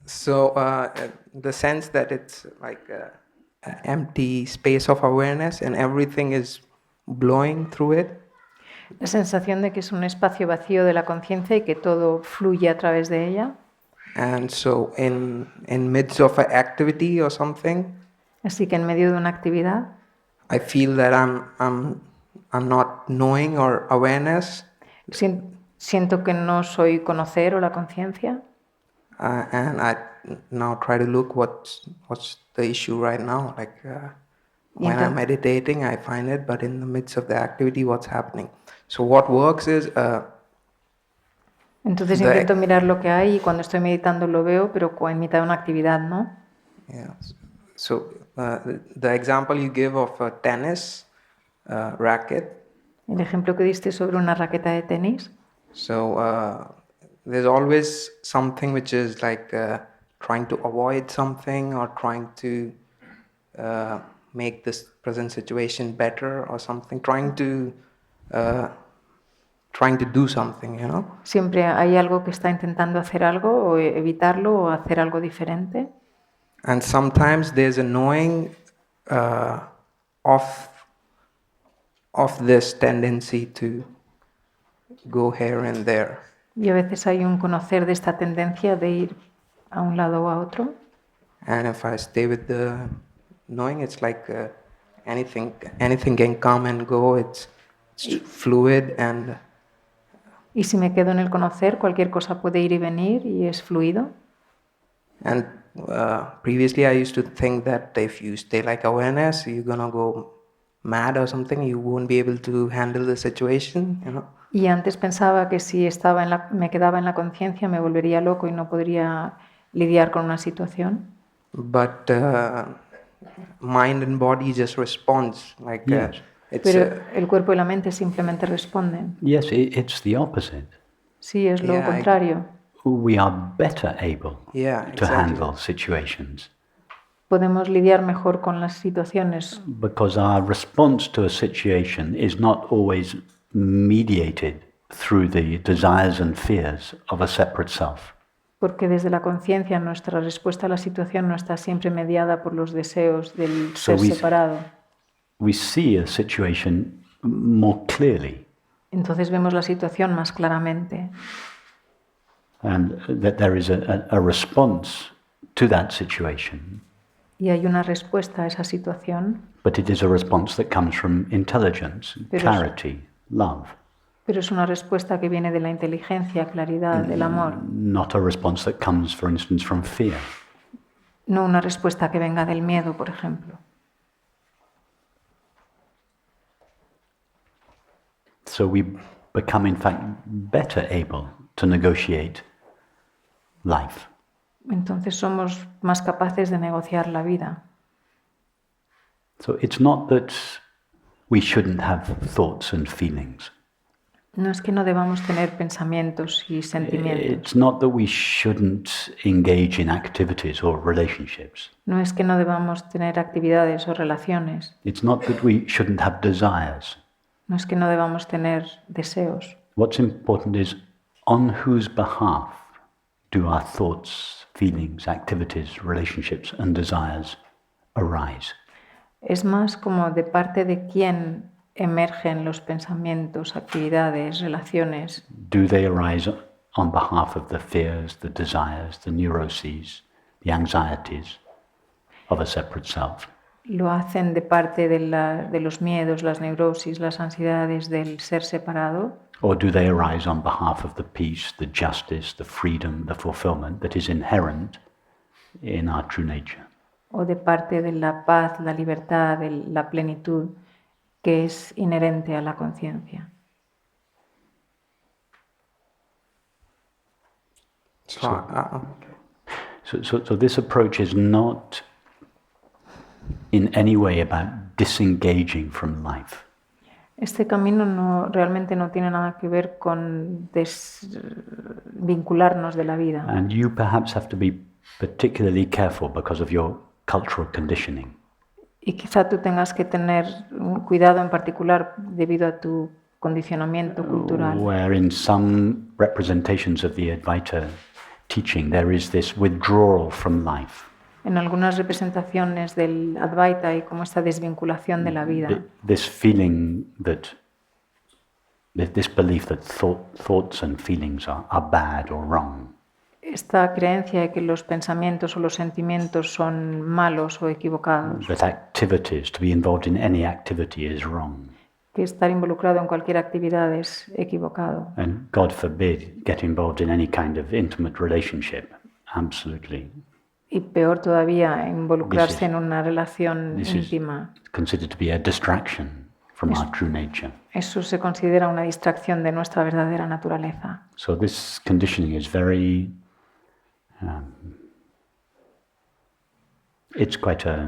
So the sense that it's like an empty space of awareness and everything is blowing through it. La sensación de que es un espacio vacío de la conciencia y que todo fluye a través de ella. And so in midst of an activity or something, Así que en medio de una actividad, I feel that I'm not knowing or awareness, siento que no soy conocer o la conciencia. and I now try to look what's the issue right now. Like when I'm meditating, I find it, but in the midst of the activity, what's happening? So what works is. Entonces intento mirar lo que hay y cuando estoy meditando lo veo, pero en mitad de una actividad, ¿no? Yeah. So the example you give of a tennis racket. El ejemplo que diste sobre una raqueta de tenis. So there's always something which is like trying to avoid something or trying to make this present situation better or something, trying to do something, you know. Siempre hay algo que está intentando hacer algo o evitarlo o hacer algo diferente. And sometimes there's a knowing of this tendency to go here and there. Y a veces hay un conocer de esta tendencia de ir a un lado o a otro. And if I stay with the knowing, it's like anything can come and go. It's fluid and. Y si me quedo en el conocer, cualquier cosa puede ir y venir y es fluido. And previously I used to think that if you stay like awareness, you're gonna go mad or something. You won't be able to handle the situation, you know. Y antes pensaba que si me quedaba en la conciencia me volvería loco y no podría lidiar con una situación. But mind and body just responds like. Yes. Pero el cuerpo y la mente simplemente responden. Yes, it's the opposite. Sí, es lo contrario. We are better able to handle situations. Podemos lidiar mejor con las situaciones. Because our response to a situation is not always mediated through the desires and fears of a separate self. Porque desde la conciencia nuestra respuesta a la situación no está siempre mediada por los deseos del ser separado. We see a situation more clearly. Entonces vemos la situación más claramente. And that there is a response to that situation. Y hay una respuesta a esa situación. But it is a response that comes from intelligence, clarity, love. Pero es una respuesta que viene de la inteligencia, claridad, del amor. Not a response that comes, for instance, from fear. No una respuesta que venga del miedo, por ejemplo. So we become, in fact, better able to negotiate life. Entonces somos más capaces de negociar la vida. So it's not that we shouldn't have thoughts and feelings. No es que no debamos tener pensamientos y sentimientos. It's not that we shouldn't engage in activities or relationships. No es que no debamos tener actividades o relaciones. It's not that we shouldn't have desires. No es que no debamos tener deseos. What's important is on whose behalf do our thoughts, feelings, activities, relationships and desires arise. Es más como de parte de quién emergen los pensamientos, actividades, relaciones. Do they arise on behalf of the fears, the desires, the neuroses, the anxieties of a separate self? Lo hacen de parte de los miedos, las neurosis, las ansiedades del ser separado. Or do they arise on behalf of the peace, the justice, the freedom, the fulfillment that is inherent in our true nature? O de parte de la paz, la libertad, de la plenitud que es inherente a la conciencia. So this approach is not in any way about disengaging from life. Este camino realmente no tiene nada que ver con desvincularnos de la vida. And you perhaps have to be particularly careful because of your cultural conditioning. Y quizá tú tengas que tener un cuidado en particular debido a tu condicionamiento cultural. Where in some representations of the Advaita teaching, there is this withdrawal from life. En algunas representaciones del Advaita hay como esta desvinculación de la vida. This feeling that, this belief that thoughts and feelings are bad or wrong. Esta creencia de que los pensamientos o los sentimientos son malos o equivocados. That activities, to be involved in any activity is wrong. Que estar involucrado en cualquier actividad es equivocado. And God forbid, get involved in any kind of intimate relationship. Absolutely. Y peor todavía, involucrarse en una relación This íntima. is considered to be a distraction from our true nature. Eso se considera una distracción de nuestra verdadera naturaleza. So this conditioning is very, it's quite a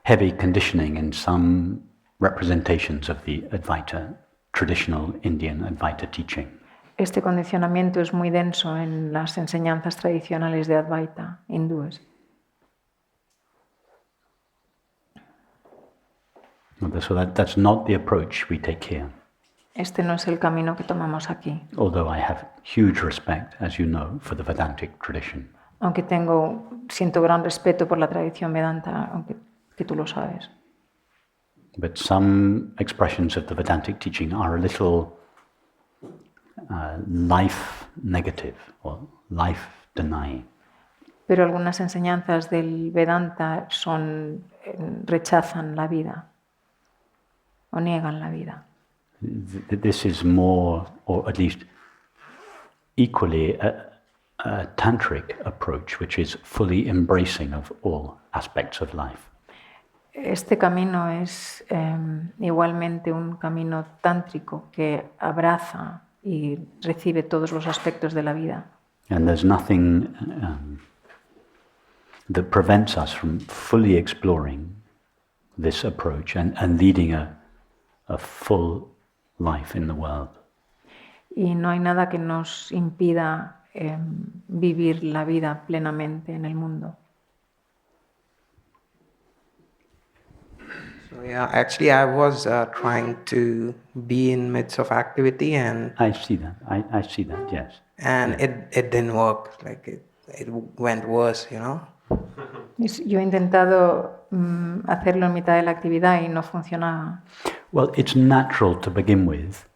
heavy conditioning in some representations of the Advaita, traditional Indian Advaita teaching. Este condicionamiento es muy denso en las enseñanzas tradicionales de Advaita hindúes. So that's not the approach we take here. Este no es el camino que tomamos aquí. Although I have huge respect, as you know, for the Vedantic tradition. Aunque siento gran respeto por la tradición Vedanta, aunque que tú lo sabes. But some expressions of the Vedantic teaching are a little life negative or life denying. Pero algunas enseñanzas del Vedanta rechazan la vida o niegan la vida. This is more, or at least equally, a tantric approach, which is fully embracing of all aspects of life. Este camino es igualmente un camino tántrico que abraza y recibe todos los aspectos de la vida. And there's nothing that prevents us from fully exploring this approach and leading a full life in the world. Y no hay nada que nos impida vivir la vida plenamente en el mundo. So yeah, actually I was trying to be in midst of activity and I see that. I see that. Yes. and it didn't work. Like it went worse, you know. Yo he intentado hacerlo en mitad de la actividad y no funcionaba. Well, it's natural to begin with,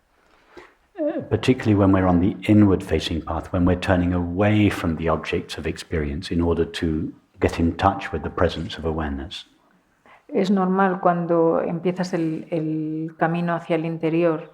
particularly when we're on the inward-facing path, when we're turning away from the objects of experience in order to get in touch with the presence of awareness. Es normal cuando empiezas el camino hacia el interior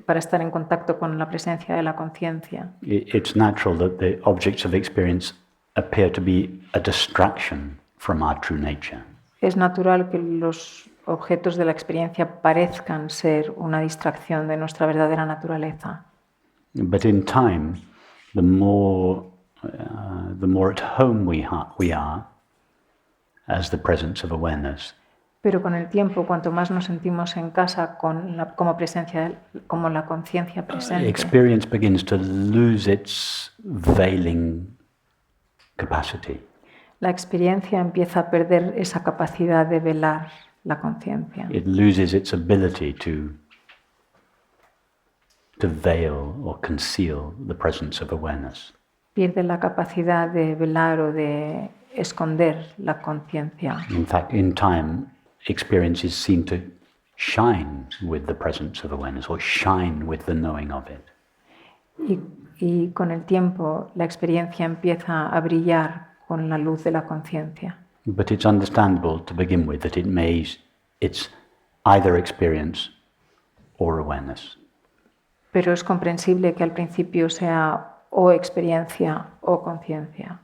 para estar en contacto con la presencia de la conciencia. It's natural that the objects of experience appear to be a distraction from our true nature. Es natural que los objetos de la experiencia parezcan ser una distracción de nuestra verdadera naturaleza. But in time, the more at home we are as the presence of awareness, Pero con el tiempo, cuanto más nos sentimos en casa como la conciencia presente, experience begins to lose its veiling capacity. la experiencia empieza a perder esa capacidad de velar la conciencia. It loses its ability to veil or conceal the presence of awareness. Pierde la capacidad de velar o de esconder la conciencia. In fact, in time, experience is seen to shine with the presence of awareness or shine with the knowing of it. Y con el tiempo la experiencia empieza a brillar con la luz de la conciencia. But it's understandable to begin with that it's either experience or awareness. Pero es comprensible que al principio sea o experiencia o conciencia.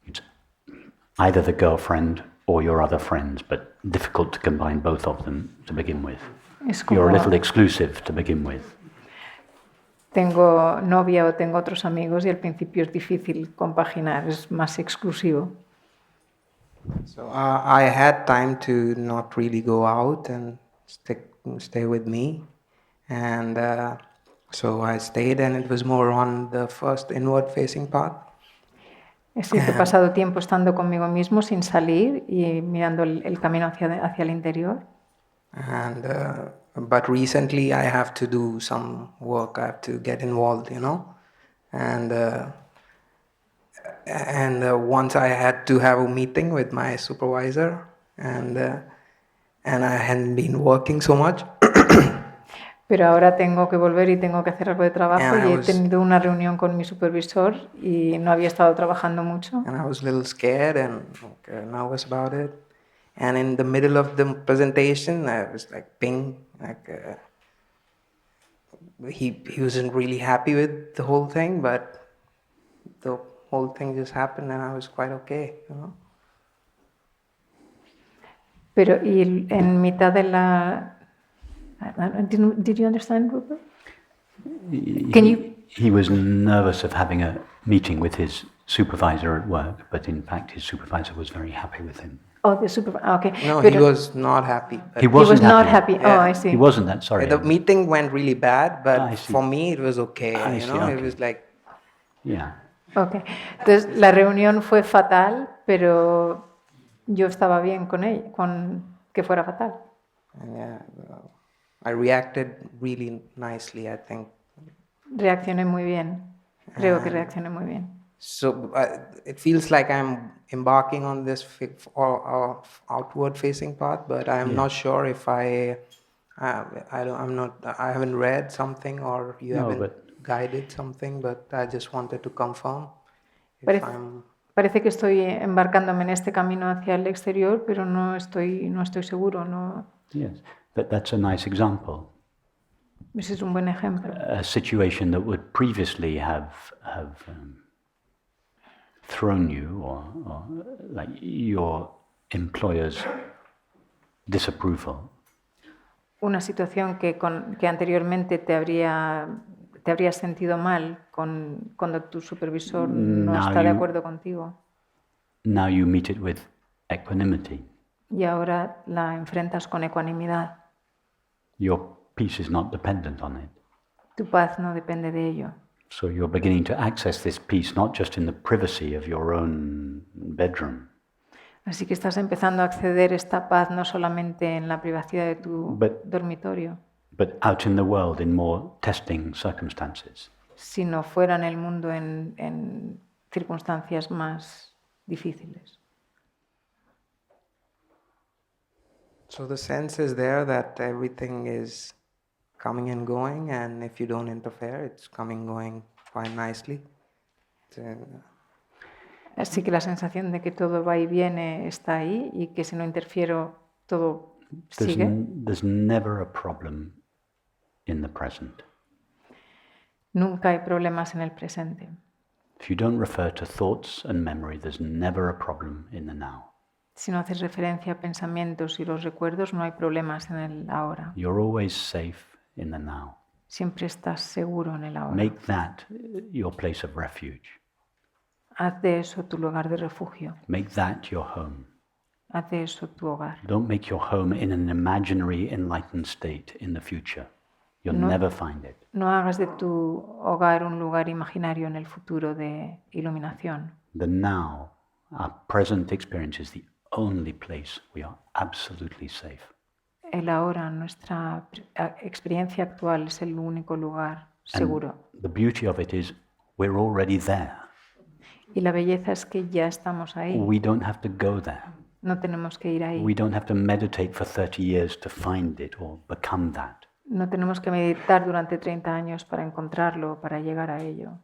It's either the girlfriend or your other friends, but difficult to combine both of them to begin with. You're a little exclusive to begin with. Tengo novia o tengo otros amigos y al principio es difícil compaginar, es más exclusivo. So I had time to not really go out and stay with me, and so I stayed, and it was more on the first inward-facing path. He pasado tiempo estando conmigo mismo sin salir y mirando el camino hacia el interior. And but recently I have to do some work. I have to get involved, and once I had to have a meeting with my supervisor, and I hadn't been working so much. Pero ahora tengo que volver y tengo que hacer algo de trabajo And I y he was- tenido una reunión con mi supervisor y no había estado trabajando mucho. And I was a little scared and nervous about it. And in the middle of the presentation, I was like, ping, he wasn't really happy with the whole thing, but the whole thing just happened, and I was quite okay. Pero y en mitad de la... Did you understand, Rupert? Can you- He was nervous of having a meeting with his supervisor at work, but in fact his supervisor was very happy with him. Oh, the supervisor. Okay. No, Pero he was not happy. But He he was wasn't not happy. happy. Oh, Yeah. I see. He wasn't that, sorry. The meeting went really bad, but I see. for me it was okay. I see, It okay. was like, Yeah. Okay. Entonces la reunión fue fatal, pero yo estaba bien con ella, con que fuera fatal. yeah, I reacted really nicely, I think. Reaccioné muy bien. Creo que reaccioné muy bien. So it feels like I'm embarking on this outward-facing path, but I'm not sure if I haven't read something or you No, haven't but- guided something, but I just wanted to confirm if Parece, I'm. parece que estoy embarcándome en este camino hacia el exterior, pero no estoy seguro. No. Yes. But that's a nice example. Ese es un buen ejemplo. A situation that would previously have thrown you or like your employer's disapproval. Una situación que anteriormente te habrías sentido mal cuando tu supervisor no Now está de you- acuerdo contigo Now you meet it with equanimity. y ahora la enfrentas con ecuanimidad. Your peace is not dependent on it. Tu paz no depende de ello. So you're beginning to access this peace not just in the privacy of your own bedroom, Así que estás empezando a acceder a esta paz no solamente en la privacidad de tu But- dormitorio, but out in the world in more testing circumstances. sino fuera en el mundo en circunstancias más difíciles. So the sense is there that everything is coming and going, and if you don't interfere, it's coming going quite nicely. Así que la sensación de que todo va y viene está ahí y que si no interfiero todo sigue. There's never a problem in the present. Nunca hay problemas en el presente. If you don't refer to thoughts and memory, there's never a problem in the now. Si no haces referencia a pensamientos y los recuerdos, no hay problemas en el ahora. You're always safe in the now. Siempre estás seguro en el ahora. Make that your place of refuge. Haz de eso tu lugar de refugio. Make that your home. Haz de eso tu hogar. Don't make your home in an imaginary enlightened state in the future. You'll No. never find it. No hagas de tu hogar un lugar imaginario en el futuro de iluminación. The now, our present experience, is the only place we are absolutely safe. El ahora, nuestra experiencia actual, es el único lugar seguro. The beauty of it is we're already there. Y la belleza es que ya estamos ahí. We don't have to go there. No tenemos que ir ahí. We don't have to meditate for 30 years to find it or become that. No tenemos que meditar durante 30 años para encontrarlo, para llegar a ello.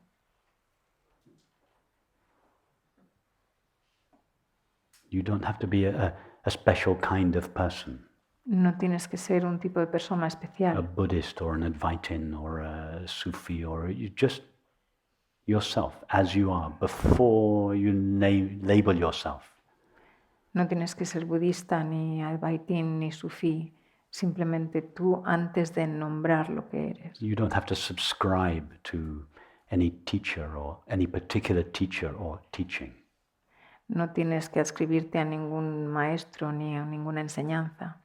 You don't have to be a special kind of person, No tienes que ser un tipo de persona a especial. Buddhist or an Advaitin or a Sufi, or you just yourself as you are before you label yourself. No tienes que ser budista, ni advaitín, ni sufí. Simplemente tú antes de nombrar lo que eres. You don't have to subscribe to any teacher or any particular teacher or teaching. No tienes que adscribirte a ningún maestro ni a ninguna enseñanza.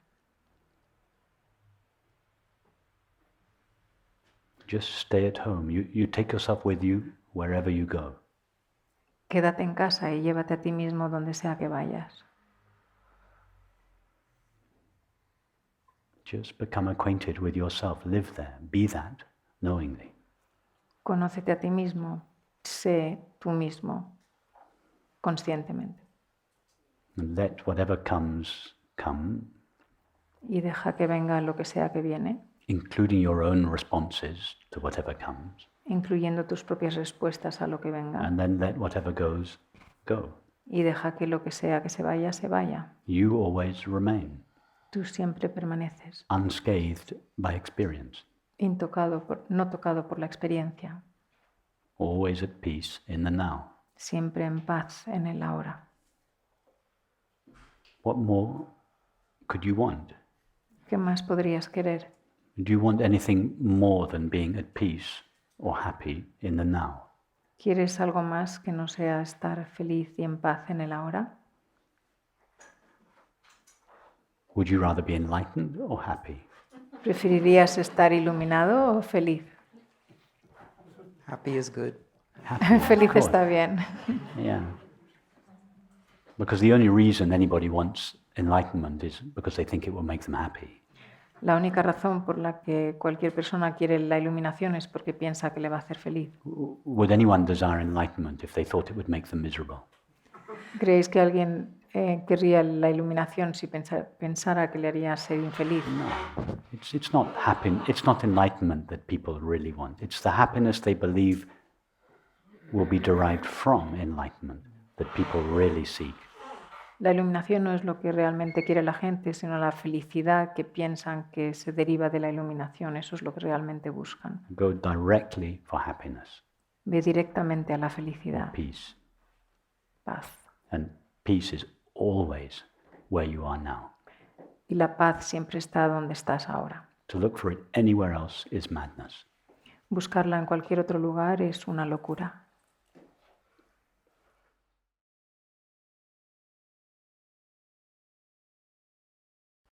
Just stay at home. You take yourself with you wherever you go. Quédate en casa y llévate a ti mismo donde sea que vayas. Just become acquainted with yourself. Live there. Be that knowingly. Conócete a ti mismo, sé tú mismo, conscientemente. And let whatever comes come, Y deja que venga lo que sea que viene, including your own responses to whatever comes. incluyendo tus propias respuestas a lo que venga. And then let whatever goes, go. Y deja que lo que sea que se vaya, se vaya. You always remain Tú siempre permaneces, unscathed by experience, no tocado por la experiencia, always at peace in the now. siempre en paz en el ahora. What more could you want? ¿Qué más podrías querer? Do you want anything more than being at peace or happy in the now? ¿Quieres algo más que no sea estar feliz y en paz en el ahora? Would you rather be enlightened or happy? ¿Preferirías estar iluminado o feliz? Happy is good. Happy, of Feliz course. está bien. Yeah. Because the only reason anybody wants enlightenment is because they think it will make them happy. La única razón por la que cualquier persona quiere la iluminación es porque piensa que le va a hacer feliz. Would anyone desire enlightenment if they thought it would make them miserable? ¿Creéis que alguien querría la iluminación si pensara que le haría ser infeliz? It's not it's not enlightenment that people really want. It's the happiness they believe will be derived from enlightenment that people really seek. La iluminación no es lo que realmente quiere la gente, sino la felicidad que piensan que se deriva de la iluminación. Eso es lo que realmente buscan. Go directly for happiness, Ve directamente a la felicidad, peace. paz. And peace is always where you are now. Y la paz siempre está donde estás ahora. To look for it anywhere else is madness. Buscarla en cualquier otro lugar es una locura.